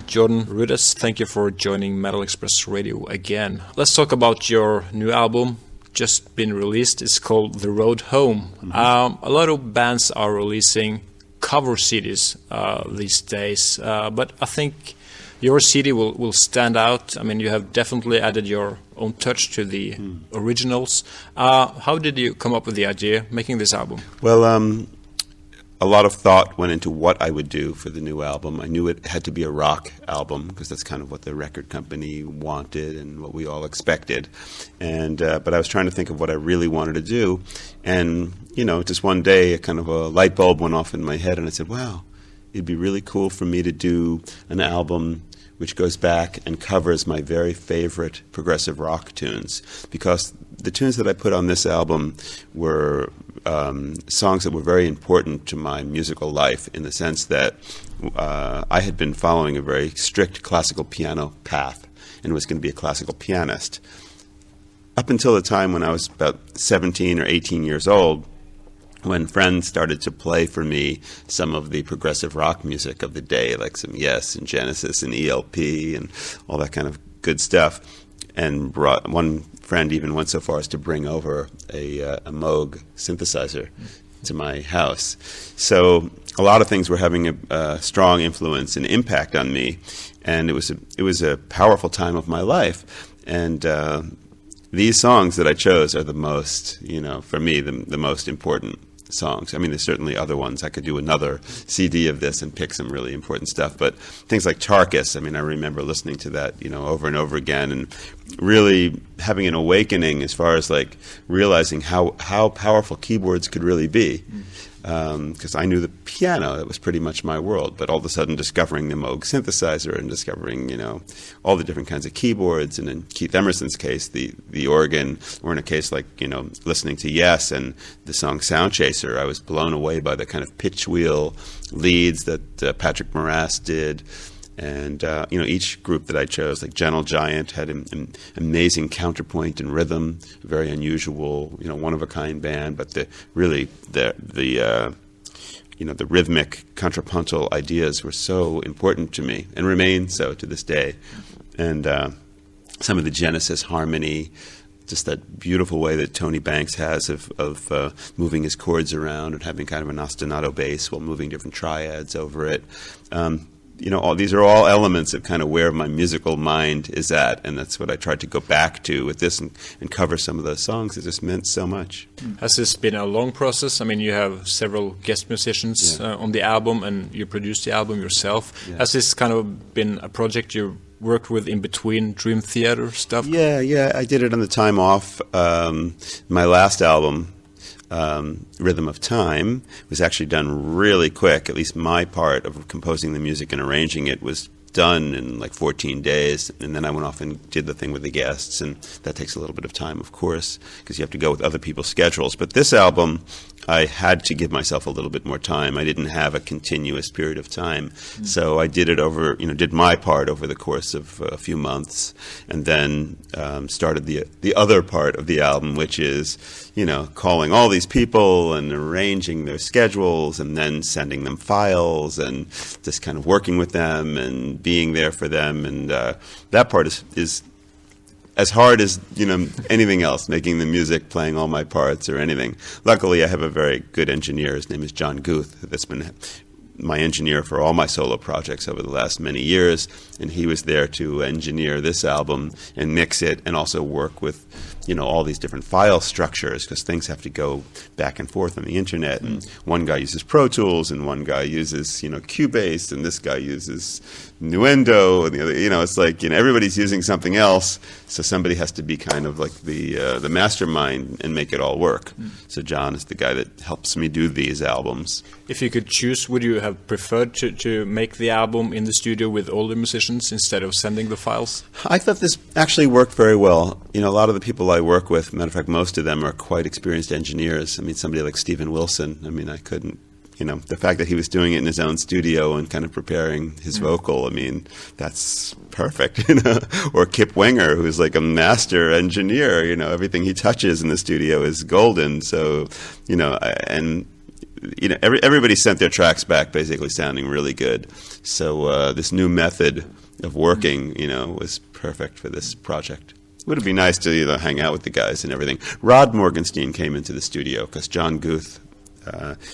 Jordan Rudess, thank you for joining Metal Express Radio again. Let's talk about your new album, just been released. It's called The Road Home. A lot of bands are releasing cover CDs these days, but I think your CD will stand out. I mean, you have definitely added your own touch to the originals. How did you come up with the idea making this album? Well, a lot of thought went into what I would do for the new album. I knew it had to be a rock album because that's kind of what the record company wanted and what we all expected. And but I was trying to think of what I really wanted to do. And, you know, just one day a kind of a light bulb went off in my head and I said, wow, it'd be really cool for me to do an album which goes back and covers my very favorite progressive rock tunes, because the tunes that I put on this album were songs that were very important to my musical life, in the sense that I had been following a very strict classical piano path and was going to be a classical pianist. Up until the time when I was about 17 or 18 years old, when friends started to play for me some of the progressive rock music of the day, like some Yes and Genesis and ELP and all that kind of good stuff, and brought one friend even went so far as to bring over a Moog synthesizer to my house. So a lot of things were having a strong influence and impact on me, and it was a powerful time of my life. And these songs that I chose are the most, you know, for me, the most important songs. I mean, there's certainly other ones. I could do another CD of this and pick some really important stuff, but things like Charkis, I mean, I remember listening to that, you know, over and over again, and really having an awakening as far as like realizing how powerful keyboards could really be. Because I knew the piano, it was pretty much my world, but all of a sudden discovering the Moog synthesizer and discovering, you know, all the different kinds of keyboards, and in Keith Emerson's case, the organ, or in a case like, you know, listening to Yes and the song Sound Chaser, I was blown away by the kind of pitch wheel leads that Patrick Moraz did. And, you know, each group that I chose, like Gentle Giant, had an amazing counterpoint and rhythm, very unusual, you know, one-of-a-kind band, but the you know, the rhythmic contrapuntal ideas were so important to me and remain so to this day. And some of the Genesis harmony, just that beautiful way that Tony Banks has of moving his chords around and having kind of an ostinato bass while moving different triads over it. You know, these are all elements of kind of where my musical mind is at, and that's what I tried to go back to with this and cover some of those songs that just meant so much. Has this been a long process? I mean, you have several guest musicians on the album, and you produced the album yourself. Has this kind of been a project you worked with in between Dream Theater stuff? Yeah, I did it on the time off. My last album, Rhythm of Time, was actually done really quick. At least my part of composing the music and arranging it was done in like 14 days, and then I went off and did the thing with the guests, and that takes a little bit of time, of course, because you have to go with other people's schedules. But this album, I had to give myself a little bit more time. I didn't have a continuous period of time, so I did it over, you know, did my part over the course of a few months, and then started the other part of the album, which is, you know, calling all these people and arranging their schedules, and then sending them files, and just kind of working with them and being there for them, and that part is as hard as, you know, anything else, making the music, playing all my parts or anything. Luckily, I have a very good engineer. His name is John Guth, that's been my engineer for all my solo projects over the last many years, and he was there to engineer this album and mix it, and also work with, you know, all these different file structures, because things have to go back and forth on the internet, and one guy uses Pro Tools, and one guy uses, you know, Cubase, and this guy uses Nuendo, and the other, you know, it's like, you know, everybody's using something else, so somebody has to be kind of like the mastermind and make it all work. So John is the guy that helps me do these albums. If you could choose, would you have preferred to make the album in the studio with all the musicians instead of sending the files? I thought this actually worked very well. You know, a lot of the people I work with, matter of fact, most of them are quite experienced engineers. I mean, somebody like Steven Wilson, I mean, I couldn't, you know, the fact that he was doing it in his own studio and kind of preparing his vocal, I mean, that's perfect, you know. Or Kip Winger, who's like a master engineer, you know, everything he touches in the studio is golden. So, you know, and everybody sent their tracks back basically sounding really good. So this new method of working, was perfect for this project. It would be nice to hang out with the guys and everything. Rod Morgenstein came into the studio because John Guth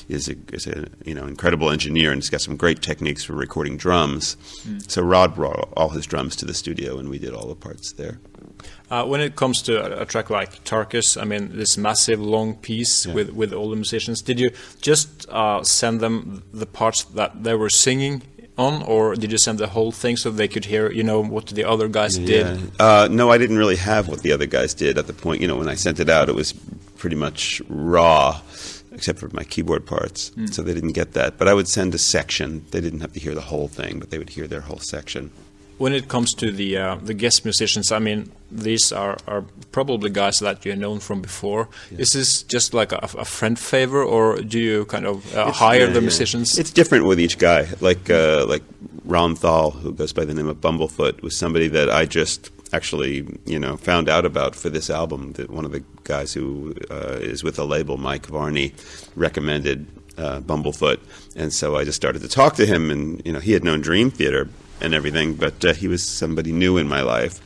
is an incredible engineer and he's got some great techniques for recording drums. So Rod brought all his drums to the studio and we did all the parts there. When it comes to a track like Tarkus, this massive long piece with all the musicians, did you just send them the parts that they were singing on, or did you send the whole thing so they could hear, what the other guys did? No, I didn't really have what the other guys did at the point. When I sent it out, it was pretty much raw, except for my keyboard parts. So they didn't get that. But I would send a section. They didn't have to hear the whole thing, but they would hear their whole section. When it comes to the guest musicians, these are probably guys that you've known from before. Yeah. Is this just like a friend favor, or do you kind of hire the musicians? It's different with each guy. Like Ron Thal, who goes by the name of Bumblefoot, was somebody that I just actually found out about for this album. That one of the guys who is with the label, Mike Varney, recommended Bumblefoot, and so I just started to talk to him, and he had known Dream Theater and everything, but he was somebody new in my life.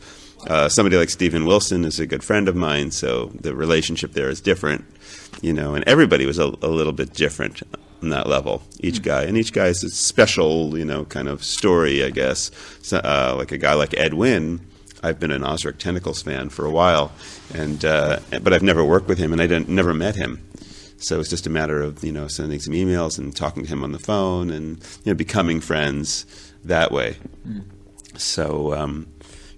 Somebody like Steven Wilson is a good friend of mine, so the relationship there is different, and everybody was a little bit different on that level, each guy. And each guy is a special, kind of story, I guess. So, like a guy like Ed Wynn, I've been an Ozric Tentacles fan for a while, but I've never worked with him, and I never met him. So it's just a matter of, sending some emails and talking to him on the phone and, becoming friends that way. So,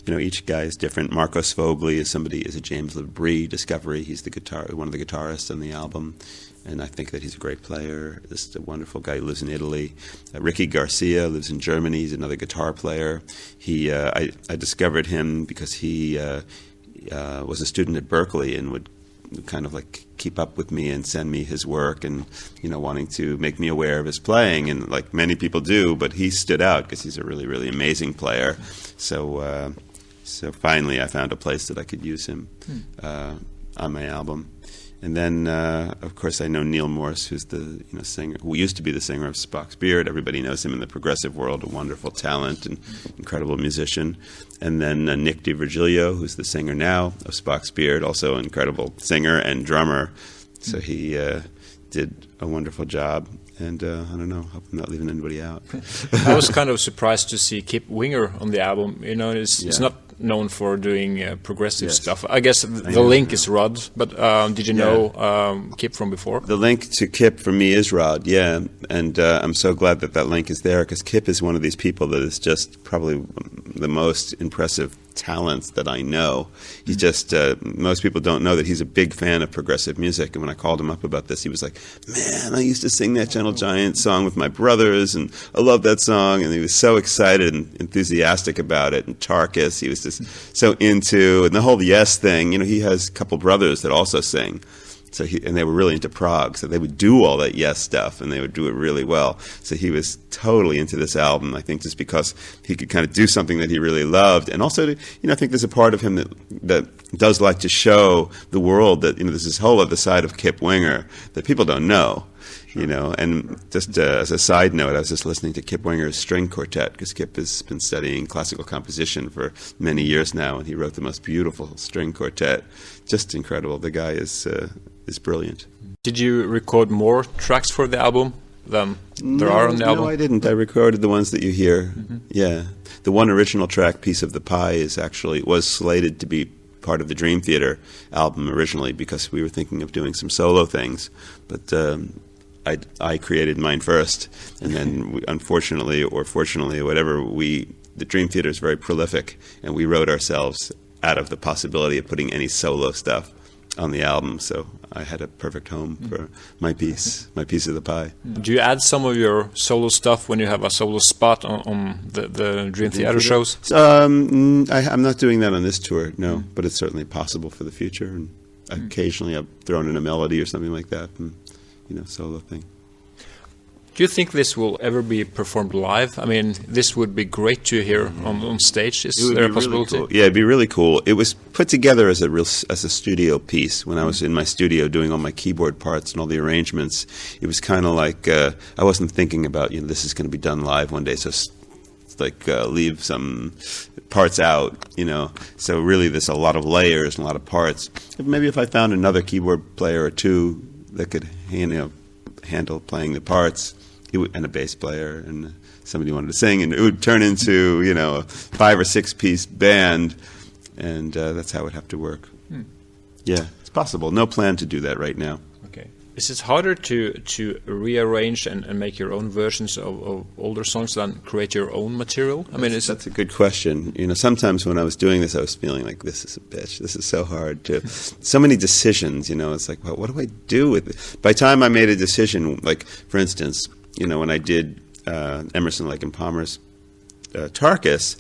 each guy is different. Marcos Fogli is a James LeBrie discovery. He's one of the guitarists on the album, and I think that he's a great player. This is a wonderful guy who lives in Italy. Ricky Garcia lives in Germany. He's another guitar player. I discovered him because he was a student at Berkeley and would kind of like keep up with me and send me his work and wanting to make me aware of his playing, and like many people do, but he stood out because he's a really, really amazing player. So finally I found a place that I could use him on my album. And then, of course, I know Neil Morse, who's the singer, who used to be the singer of Spock's Beard. Everybody knows him in the progressive world, a wonderful talent and incredible musician. And then Nick DiVirgilio, who's the singer now of Spock's Beard, also an incredible singer and drummer. So he did a wonderful job. And I don't know, hope I'm not leaving anybody out. I was kind of surprised to see Kip Winger on the album. It's not known for doing progressive stuff. I guess the link is Rod, but did you know Kip from before? The link to Kip for me is Rod, yeah. And I'm so glad that link is there, because Kip is one of these people that is just probably the most impressive talents that I know. He's just, most people don't know that he's a big fan of progressive music. And when I called him up about this, he was like, man, I used to sing that Gentle Giant song with my brothers, and I love that song. And he was so excited and enthusiastic about it. And Tarkus, he was just so into, and the whole Yes thing. He has a couple brothers that also sing. So and they were really into prog, so they would do all that Yes stuff, and they would do it really well. So he was totally into this album, I think, just because he could kind of do something that he really loved. And also, I think there's a part of him that does like to show the world that, there's this whole other side of Kip Winger that people don't know. And just as a side note, I was just listening to Kip Winger's string quartet, because Kip has been studying classical composition for many years now, and he wrote the most beautiful string quartet. Just incredible. The guy is brilliant. Did you record more tracks for the album than there are on the album? No, I didn't. I recorded the ones that you hear. Yeah. The one original track, Piece of the Pie, was slated to be part of the Dream Theater album originally, because we were thinking of doing some solo things. But I created mine first, and then unfortunately or fortunately or whatever, the Dream Theater is very prolific, and we wrote ourselves out of the possibility of putting any solo stuff on the album. So I had a perfect home for my piece of the pie. Do you add some of your solo stuff when you have a solo spot on the Dream Theater shows? I'm not doing that on this tour, no, but it's certainly possible for the future. And occasionally I've thrown in a melody or something like that. And, solo thing. Do you think this will ever be performed live? I mean, this would be great to hear on stage. Is there a possibility? Really cool. Yeah, it'd be really cool. It was put together as a studio piece when I was in my studio doing all my keyboard parts and all the arrangements. It was kind of like I wasn't thinking about this is going to be done live one day, so leave some parts out, So really, there's a lot of layers and a lot of parts. Maybe if I found another keyboard player or two that could handle playing the parts, and a bass player, and somebody wanted to sing, and it would turn into a 5 or 6 piece band, and that's how it would have to work. Yeah, it's possible. No plan to do that right now. Okay. Is it harder to rearrange and make your own versions of older songs than create your own material? I mean, that's a good question. Sometimes when I was doing this, I was feeling like, this is a bitch. This is so hard. So many decisions. It's like, well, what do I do with it? By the time I made a decision, like for instance, when I did Emerson, Lake and Palmer's Tarkus,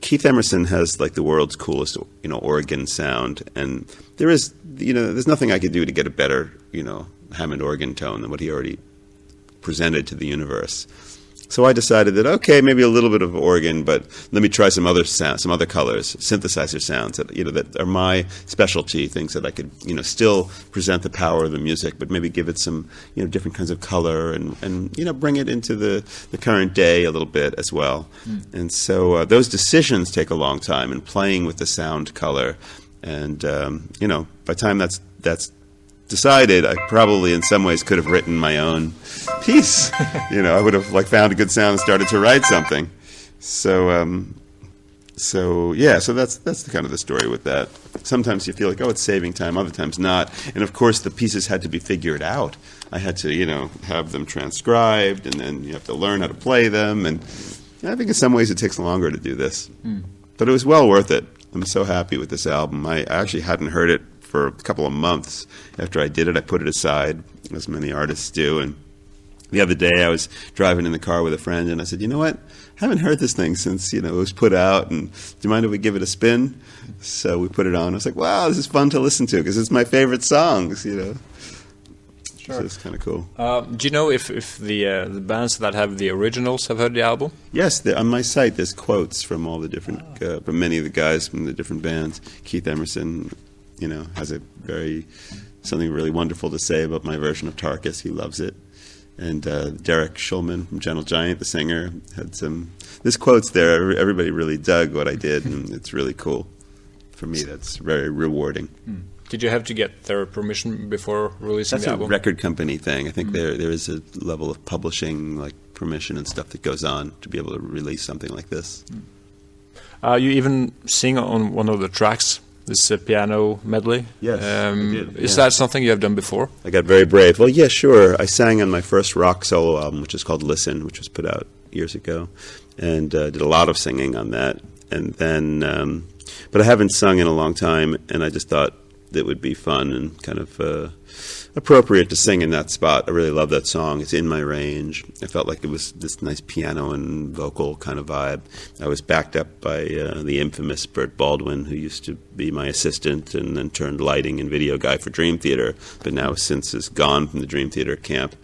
Keith Emerson has like the world's coolest, organ sound, and there's nothing I could do to get a better, Hammond organ tone than what he already presented to the universe. So I decided that maybe a little bit of organ, but let me try some other sounds, some other colors, synthesizer sounds that that are my specialty, things that I could still present the power of the music, but maybe give it some different kinds of color and bring it into the current day a little bit as well. And so those decisions take a long time, and playing with the sound color, and by the time that's decided, I probably in some ways could have written my own piece. I would have found a good sound and started to write something. So that's the kind of the story with that. Sometimes you feel like, it's saving time, other times not. And of course the pieces had to be figured out. I had to, have them transcribed, and then you have to learn how to play them, and I think in some ways it takes longer to do this. But it was well worth it. I'm so happy with this album. I actually hadn't heard it for a couple of months. After I did it, I put it aside, as many artists do. And the other day I was driving in the car with a friend, and I said, you know what? I haven't heard this thing since, it was put out, and do you mind if we give it a spin? So we put it on. I was like, wow, this is fun to listen to, because it's my favorite songs, Sure. So it's kind of cool. Do you know if the bands that have the originals have heard the album? Yes, on my site there's quotes from all the different, from many of the guys from the different bands. Keith Emerson, has something really wonderful to say about my version of Tarkus. He loves it. And Derek Schulman from Gentle Giant, the singer, had there's quotes there. Everybody really dug what I did, and it's really cool. For me, that's very rewarding. Did you have to get their permission before releasing the album? That's a record company thing. I think there is a level of publishing, like permission and stuff that goes on to be able to release something like this. You even sing on one of the tracks, this piano medley. Yes, I did. Is that something you have done before? I got very brave. Well, yeah, sure. I sang on my first rock solo album, which is called Listen, which was put out years ago, and did a lot of singing on that. And then, but I haven't sung in a long time, and I just thought it would be fun and kind of appropriate to sing in that spot. I really love that song. It's in my range. I felt like it was this nice piano and vocal kind of vibe. I was backed up by the infamous Burt Baldwin, who used to be my assistant and then turned lighting and video guy for Dream Theater, but now since is gone from the Dream Theater camp.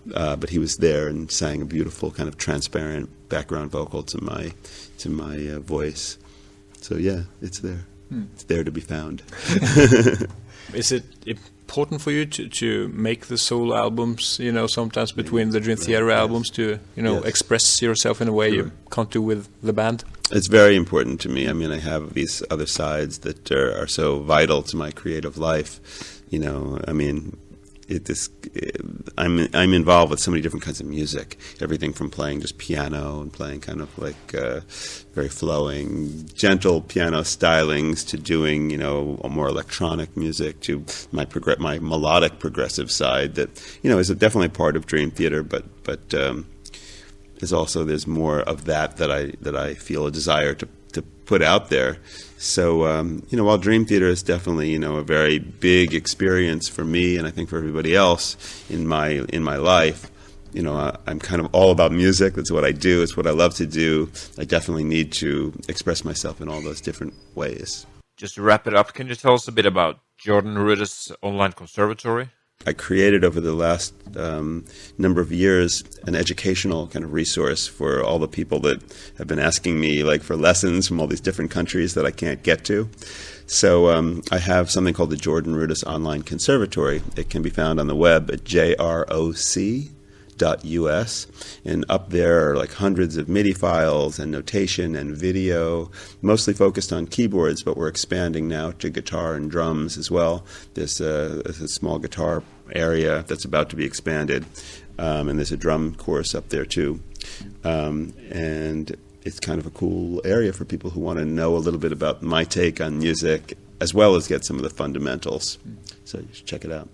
But he was there and sang a beautiful kind of transparent background vocal to my voice. So yeah, it's there. It's there to be found. Is it important for you to make the solo albums, sometimes between the Dream Theater albums to, express yourself in a way you can't do with the band? It's very important to me. I mean, I have these other sides that are so vital to my creative life. I'm involved with so many different kinds of music. Everything from playing just piano and playing kind of like very flowing, gentle piano stylings to doing, a more electronic music, to my melodic progressive side that, is definitely part of Dream Theater, but there's more of that I feel a desire to put out there. So, while Dream Theater is definitely, a very big experience for me, and I think for everybody else in my life, I'm kind of all about music. That's what I do. It's what I love to do. I definitely need to express myself in all those different ways. Just to wrap it up, can you tell us a bit about Jordan Rudess Online Conservatory? I created over the last number of years an educational kind of resource for all the people that have been asking me like for lessons from all these different countries that I can't get to. So I have something called the Jordan Rudess Online Conservatory. It can be found on the web at jroc.us, and up there are like hundreds of MIDI files and notation and video, mostly focused on keyboards, but we're expanding now to guitar and drums as well. There's a small guitar area that's about to be expanded, and there's a drum course up there too. And it's kind of a cool area for people who want to know a little bit about my take on music, as well as get some of the fundamentals. So you should check it out.